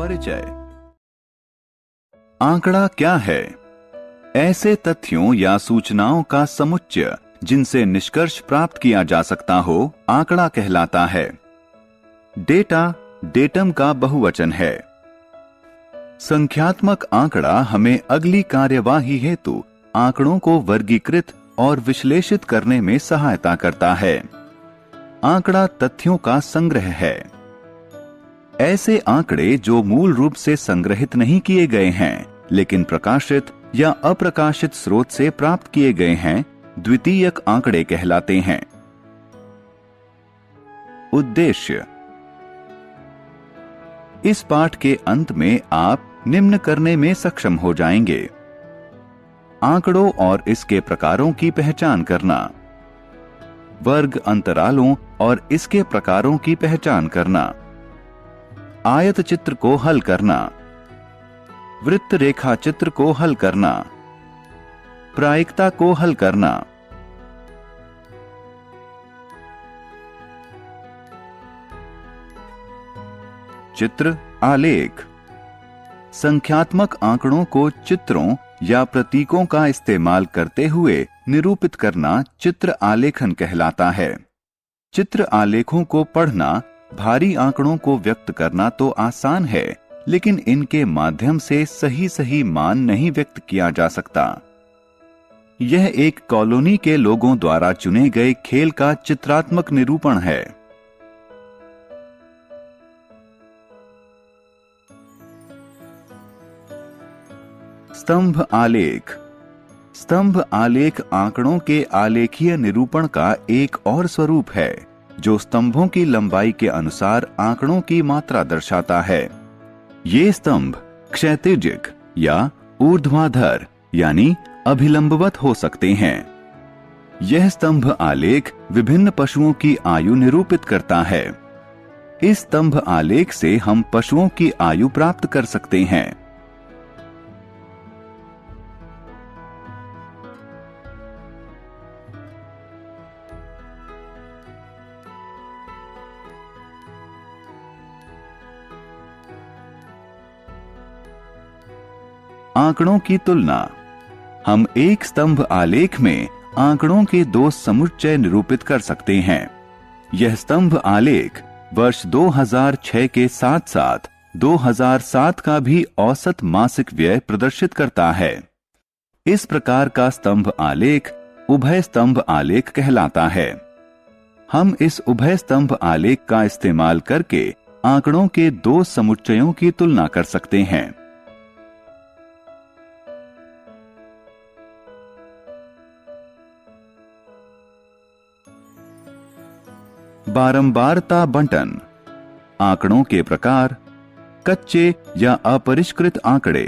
परिचय। आंकड़ा क्या है? ऐसे तथ्यों या सूचनाओं का समुच्चय जिनसे निष्कर्ष प्राप्त किया जा सकता हो, आंकड़ा कहलाता है। डेटा, डेटम का बहुवचन है। संख्यात्मक आंकड़ा हमें अगली कार्यवाही हेतु आंकड़ों को वर्गीकृत और विश्लेषित करने में सहायता करता है। आंकड़ा तथ्यों का संग्रह है। ऐसे आंकड़े जो मूल रूप से संग्रहित नहीं किए गए हैं, लेकिन प्रकाशित या अप्रकाशित स्रोत से प्राप्त किए गए हैं, द्वितीयक आंकड़े कहलाते हैं। उद्देश्य। इस पाठ के अंत में आप निम्न करने में सक्षम हो जाएंगे: आंकड़ों और इसके प्रकारों की पहचान करना, वर्ग अंतरालों और इसके प्रकारों की पहचान करना, आयत चित्र को हल करना, वृत्त रेखा चित्र को हल करना, प्रायिकता को हल करना। चित्र आलेख। संख्यात्मक आंकड़ों को चित्रों या प्रतीकों का इस्तेमाल करते हुए निरूपित करना चित्र आलेखन कहलाता है। चित्र आलेखों को पढ़ना भारी आंकड़ों को व्यक्त करना तो आसान है, लेकिन इनके माध्यम से सही मान नहीं व्यक्त किया जा सकता। यह एक कॉलोनी के लोगों द्वारा चुने गए खेल का चित्रात्मक निरूपण है। स्तंभ आलेख। स्तंभ आलेख आंकड़ों के आलेखीय निरूपण का एक और स्वरूप है, जो स्तंभों की लंबाई के अनुसार आंकड़ों की मात्रा दर्शाता है। ये स्तंभ क्षैतिजिक या ऊर्ध्वाधर यानी अभिलंबवत हो सकते हैं। यह स्तंभ आलेख विभिन्न पशुओं की आयु निरूपित करता है। इस स्तंभ आलेख से हम पशुओं की आयु प्राप्त कर सकते हैं। आंकड़ों की तुलना। हम एक स्तंभ आलेख में आंकड़ों के दो समुच्चय निरूपित कर सकते हैं। यह स्तंभ आलेख वर्ष 2006 के साथ साथ 2007 का भी औसत मासिक व्यय प्रदर्शित करता है। इस प्रकार का स्तंभ आलेख उभय स्तंभ आलेख कहलाता है। हम इस उभय स्तंभ आलेख का इस्तेमाल करके आंकड़ों के दो समुच्चयों की तुलना कर सकते हैं। बारंबारता बंटन। आंकड़ों के प्रकार। कच्चे या अपरिष्कृत आंकड़े।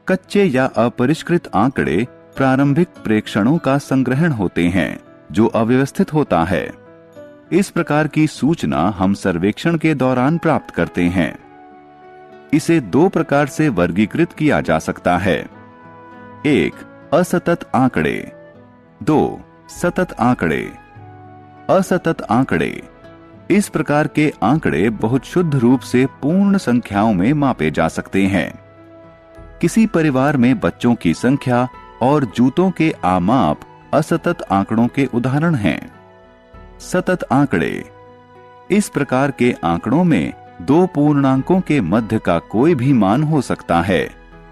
कच्चे या अपरिष्कृत आंकड़े प्रारंभिक प्रेक्षणों का संग्रहण होते हैं, जो अव्यवस्थित होता है। इस प्रकार की सूचना हम सर्वेक्षण के दौरान प्राप्त करते हैं। इसे दो प्रकार से वर्गीकृत किया जा सकता है: 1. असतत आंकड़े। 2. सतत आंकड़े। असतत आंकड़े। इस प्रकार के आंकड़े बहुत शुद्ध रूप से पूर्ण संख्याओं में मापे जा सकते हैं। किसी परिवार में बच्चों की संख्या और जूतों के आमाप असतत आंकड़ों के उदाहरण हैं। सतत आंकड़े। इस प्रकार के आंकड़ों में दो पूर्णांकों के मध्य का कोई भी मान हो सकता है,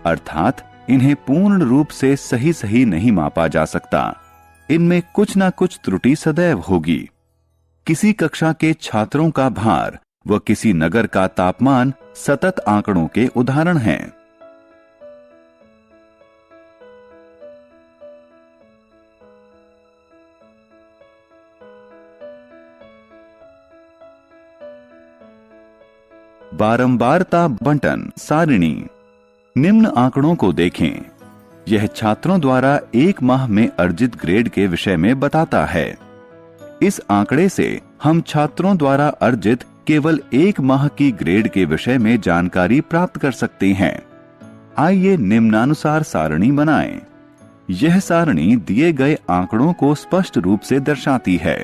अर्थात इन्हें पूर्ण रूप से सही नहीं मापा जा सकता। इनमें कुछ ना कुछ त्रुटि सदैव होगी। किसी कक्षा के छात्रों का भार व किसी नगर का तापमान सतत आंकड़ों के उदाहरण हैं। बारंबारता बंटन सारिणी। निम्न आंकड़ों को देखें। यह छात्रों द्वारा एक माह में अर्जित ग्रेड के विषय में बताता है। इस आंकड़े से हम छात्रों द्वारा अर्जित केवल एक माह की ग्रेड के विषय में जानकारी प्राप्त कर सकते हैं। आइए निम्नानुसार सारणी बनाएं। यह सारणी दिए गए आंकड़ों को स्पष्ट रूप से दर्शाती है।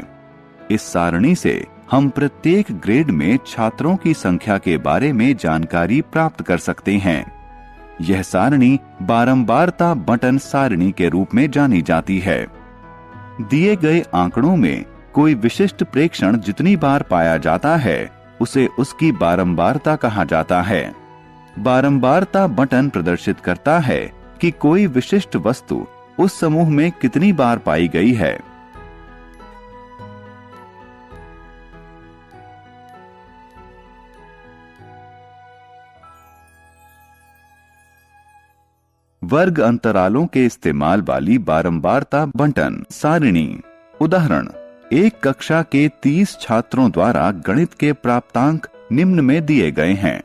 इस सारणी से हम प्रत्येक ग्रेड में छात्रों की संख्या के बारे में जानकारी प्राप्त कर सकते हैं। यह सारणी बारंबारता बटन सारणी के रूप में जानी जाती है। दिए गए आंकड़ों में कोई विशिष्ट प्रेक्षण जितनी बार पाया जाता है उसे उसकी बारंबारता कहा जाता है। बारंबारता बटन प्रदर्शित करता है कि कोई विशिष्ट वस्तु उस समूह में कितनी बार पाई गई है। वर्ग अंतरालों के इस्तेमाल वाली बारंबारता बंटन सारिणी। उदाहरण, एक कक्षा के 30 छात्रों द्वारा गणित के प्राप्तांक निम्न में दिए गए हैं।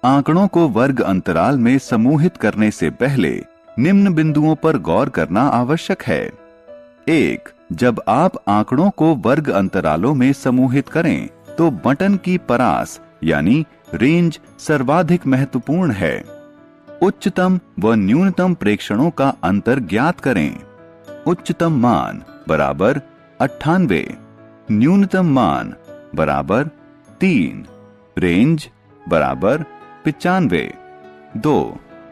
आंकड़ों को वर्ग अंतराल में समूहित करने से पहले निम्न बिंदुओं पर गौर करना आवश्यक है। 1. जब आप आंकड़ों को वर्ग अंतरालों में समूहित करें तो बटन की परास यानी रेंज सर्वाधिक महत्वपूर्ण है। उच्चतम व न्यूनतम प्रेक्षणों का अंतर ज्ञात करें। उच्चतम मान बराबर 98, न्यूनतम मान बराबर 3, रेंज बराबर 95। 2.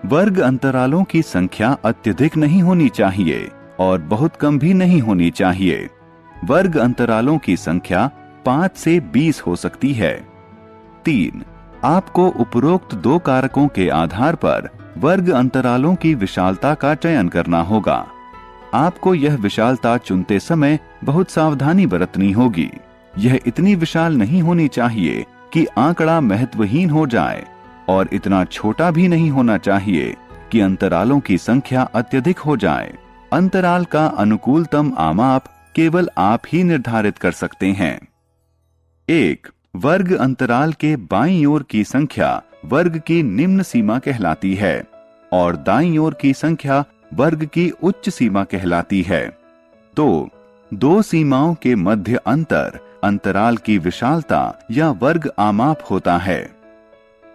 वर्ग अंतरालों की संख्या अत्यधिक नहीं होनी चाहिए और बहुत कम भी नहीं होनी चाहिए। वर्ग अंतरालों की संख्या 5 से 20 हो सकती है। 3. आपको उपरोक्त दो कारकों के आधार पर वर्ग अंतरालों की विशालता का चयन करना होगा। आपको यह विशालता चुनते समय बहुत सावधानी बरतनी होगी। यह इतनी विशाल नहीं होनी चाहिए कि आंकड़ा महत्वहीन हो जाए और इतना छोटा भी नहीं होना चाहिए कि अंतरालों की संख्या अत्यधिक हो जाए। अंतराल का अनुकूलतम आमाप केवल आप ही निर्धारित कर सकते हैं। 1. वर्ग अंतराल के बाईं ओर की संख्या वर्ग की निम्न सीमा कहलाती है और दाईं ओर की संख्या वर्ग की उच्च सीमा कहलाती है। 2. दो सीमाओं के मध्य अंतर अंतराल की विशालता या वर्ग आमाप होता है।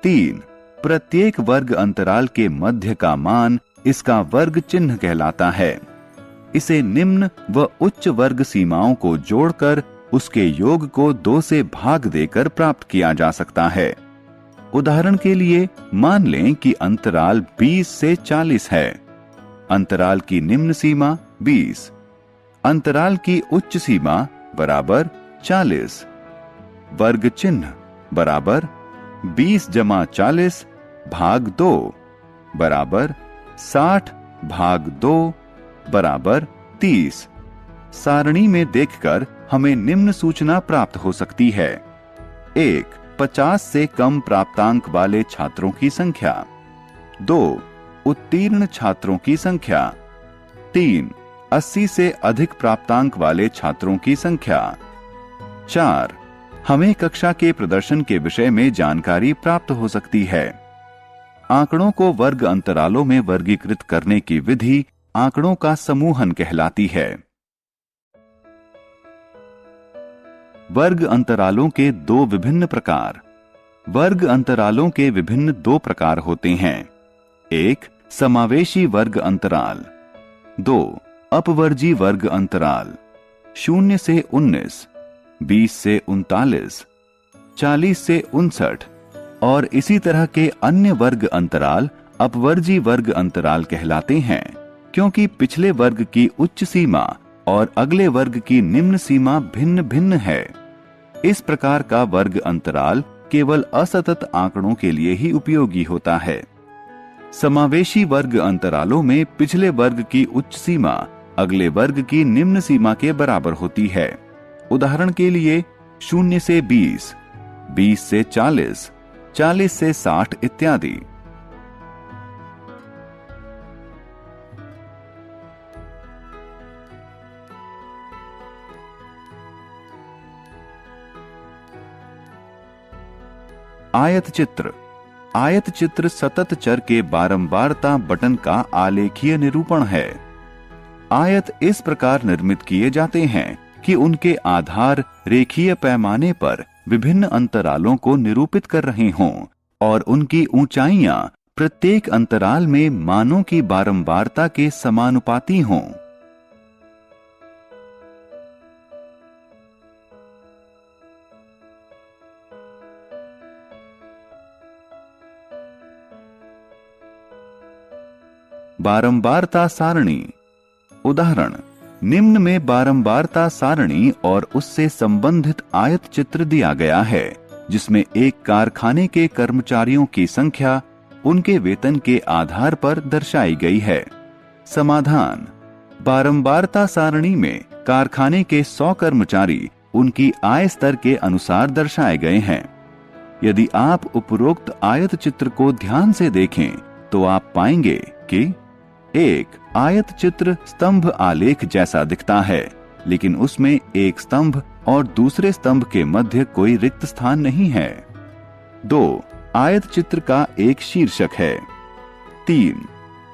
3. प्रत्येक वर्ग अंतराल के मध्य का मान इसका वर्ग चिन्ह कहलाता है। इसे निम्न व उच्च वर्ग सीमाओं को जोड़कर उसके योग को 2 से भाग देकर प्राप्त किया जा सकता है। उदाहरण के लिए मान लें कि अंतराल 20 से 40 है। अंतराल की निम्न सीमा 20, अंतराल की उच्च सीमा बराबर 40। वर्ग चिन्ह बराबर 20 जमा 40 भाग 2 बराबर 60 भाग 2 बराबर 30। सारणी में देखकर हमें निम्न सूचना प्राप्त हो सकती है। 1. 50 से कम प्राप्तांक वाले छात्रों की संख्या। 2. उत्तीर्ण छात्रों की संख्या। 3. 80 से अधिक प्राप्तांक वाले छात्रों की संख्या। 4. हमें कक्षा के प्रदर्शन के विषय में जानकारी प्राप्त हो सकती है। आंकड़ों को वर्ग अंतरालों में वर्गीकृत करने की विधि आंकड़ों का समूहन कहलाती है। वर्ग अंतरालों के 2 विभिन्न प्रकार। वर्ग अंतरालों के विभिन्न 2 प्रकार होते हैं। 1. समावेशी वर्ग अंतराल। 2. अपवर्जी वर्ग अंतराल। 0 से 19, 20 से 39, 40 से 59 और इसी तरह के अन्य वर्ग अंतराल अपवर्जी वर्ग अंतराल कहलाते हैं, क्योंकि पिछले वर्ग की उच्च सीमा और अगले वर्ग की निम्न सीमा भिन्न भिन्न है। इस प्रकार का वर्ग अंतराल केवल असतत आंकड़ों के लिए ही उपयोगी होता है। समावेशी वर्ग अंतरालों में पिछले वर्ग की उच्च सीमा अगले वर्ग की निम्न सीमा के बराबर होती है। उदाहरण के लिए 0 से 20, 20 से 40, 40 से 60 इत्यादि। आयत चित्र। आयत चित्र सतत चर के बारंबारता बटन का आलेखीय निरूपण है। आयत इस प्रकार निर्मित किए जाते हैं कि उनके आधार रेखीय पैमाने पर विभिन्न अंतरालों को निरूपित कर रहे हों और उनकी ऊंचाइयां प्रत्येक अंतराल में मानों की बारंबारता के समानुपाती हों। बारंबारता सारणी। उदाहरण, निम्न में बारंबारता सारणी और उससे संबंधित आयत चित्र दिया गया है, जिसमें एक कारखाने के कर्मचारियों की संख्या उनके वेतन के आधार पर दर्शाई गई है। समाधान, बारंबारता सारणी में कारखाने के 100 कर्मचारी उनकी आय स्तर के अनुसार दर्शाए गए हैं। यदि आप उपरोक्त आयत चित्र को ध्यान से देखें तो आप पाएंगे कि एक आयत चित्र स्तंभ आलेख जैसा दिखता है, लेकिन उसमें एक स्तंभ और दूसरे स्तंभ के मध्य कोई रिक्त स्थान नहीं है। 2. आयत चित्र का एक शीर्षक है। 3.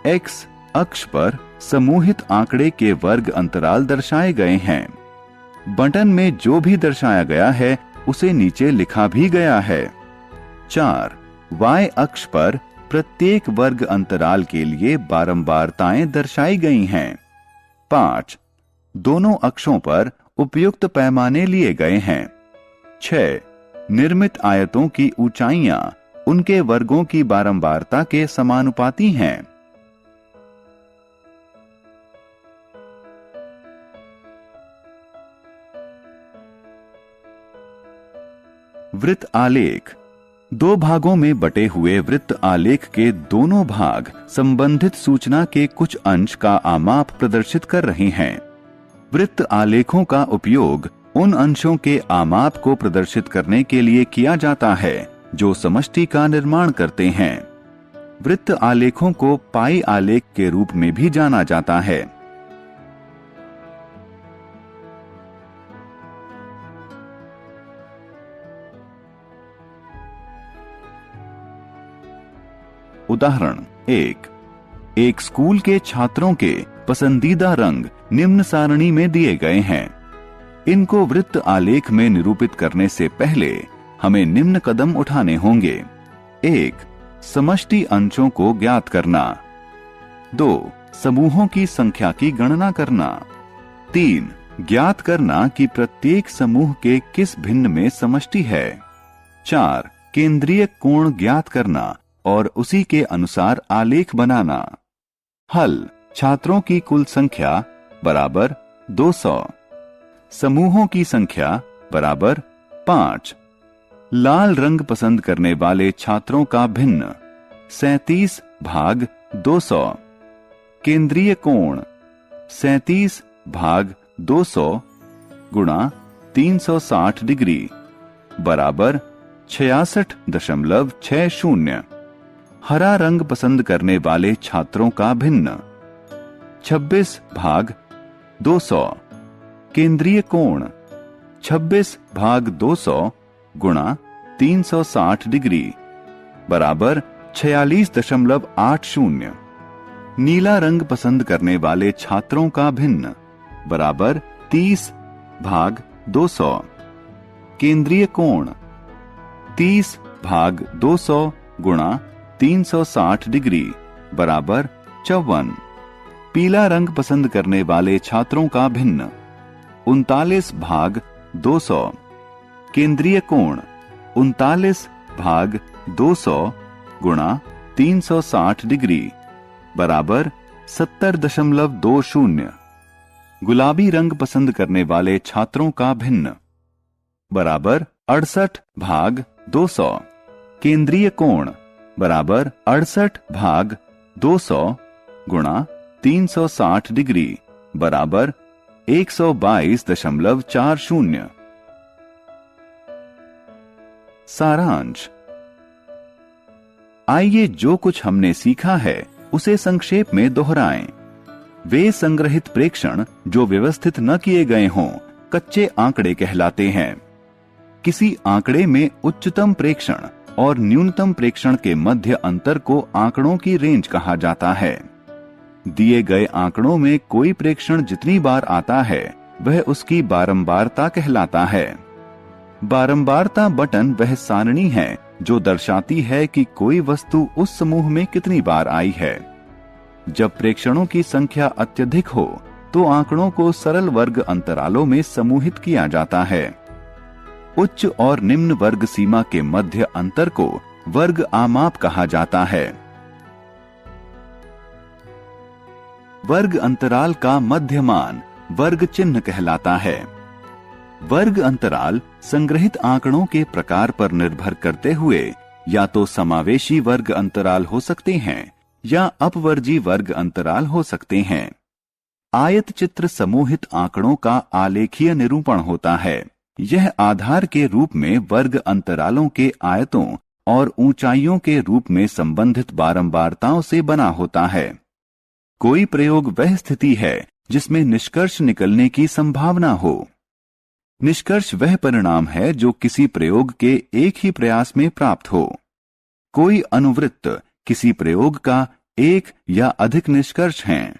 एक्स अक्ष पर समूहित आंकड़े के वर्ग अंतराल दर्शाए गए हैं। बटन में जो भी दर्शाया गया है उसे नीचे लिखा भी गया है। 4. वाई अक्ष पर प्रत्येक वर्ग अंतराल के लिए बारंबारताएं दर्शाई गई हैं। 5. दोनों अक्षों पर उपयुक्त पैमाने लिए गए हैं। 6. निर्मित आयतों की ऊंचाइयां उनके वर्गों की बारंबारता के समानुपाती हैं। वृत्त आलेख। 2 भागों में बटे हुए वृत्त आलेख के दोनों भाग संबंधित सूचना के कुछ अंश का आमाप प्रदर्शित कर रहे हैं। वृत्त आलेखों का उपयोग उन अंशों के आमाप को प्रदर्शित करने के लिए किया जाता है जो समष्टि का निर्माण करते हैं। वृत्त आलेखों को पाई आलेख के रूप में भी जाना जाता है। उदाहरण 1. एक स्कूल के छात्रों के पसंदीदा रंग निम्न सारणी में दिए गए हैं। इनको वृत्त आलेख में निरूपित करने से पहले हमें निम्न कदम उठाने होंगे। 1. समष्टि अंशों को ज्ञात करना। 2. समूहों की संख्या की गणना करना। 3. ज्ञात करना कि प्रत्येक समूह के किस भिन्न में समष्टि है। 4. केंद्रीय कोण ज्ञात करना और उसी के अनुसार आलेख बनाना। हल, छात्रों की कुल संख्या बराबर 200, समूहों की संख्या बराबर 5। लाल रंग पसंद करने वाले छात्रों का भिन्न 37 भाग 200। केंद्रीय कोण 37 भाग 200 गुणा 360 डिग्री बराबर 66.60। हरा रंग पसंद करने वाले छात्रों का भिन्न 26 भाग 200। केंद्रीय कोण 26 भाग 200 गुणा 360 डिग्री बराबर 46.80। नीला रंग पसंद करने वाले छात्रों का भिन्न बराबर 30 भाग 200। केंद्रीय कोण 30 भाग 200 गुणा 360 डिग्री बराबर 54। पीला रंग पसंद करने वाले छात्रों का भिन्न 39 भाग 200। केंद्रीय कोण 39 भाग 200 गुणा 360 डिग्री बराबर 70.20। गुलाबी रंग पसंद करने वाले छात्रों का भिन्न बराबर 68 भाग 200। केंद्रीय कोण बराबर 68 भाग 200 गुणा 360 डिग्री बराबर 122.40। सारांश। आइए जो कुछ हमने सीखा है उसे संक्षेप में दोहराएं। वे संग्रहित प्रेक्षण जो व्यवस्थित न किए गए हों कच्चे आंकड़े कहलाते हैं। किसी आंकड़े में उच्चतम प्रेक्षण और न्यूनतम प्रेक्षण के मध्य अंतर को आंकड़ों की रेंज कहा जाता है। दिए गए आंकड़ों में कोई प्रेक्षण जितनी बार आता है वह उसकी बारंबारता कहलाता है। बारंबारता बटन वह सारणी है जो दर्शाती है कि कोई वस्तु उस समूह में कितनी बार आई है। जब प्रेक्षणों की संख्या अत्यधिक हो तो आंकड़ों को सरल वर्ग अंतरालों में समूहित किया जाता है। उच्च और निम्न वर्ग सीमा के मध्य अंतर को वर्ग आमाप कहा जाता है। वर्ग अंतराल का मध्यमान वर्ग चिन्ह कहलाता है। वर्ग अंतराल संग्रहित आंकड़ों के प्रकार पर निर्भर करते हुए या तो समावेशी वर्ग अंतराल हो सकते हैं या अपवर्जी वर्ग अंतराल हो सकते हैं। आयत चित्र समूहित आंकड़ों का आलेखीय निरूपण होता है। यह आधार के रूप में वर्ग अंतरालों के आयतों और ऊंचाइयों के रूप में संबंधित बारंबारताओं से बना होता है। कोई प्रयोग वह स्थिति है जिसमें निष्कर्ष निकलने की संभावना हो। निष्कर्ष वह परिणाम है जो किसी प्रयोग के एक ही प्रयास में प्राप्त हो। कोई अनुवृत्त किसी प्रयोग का एक या अधिक निष्कर्ष हैं।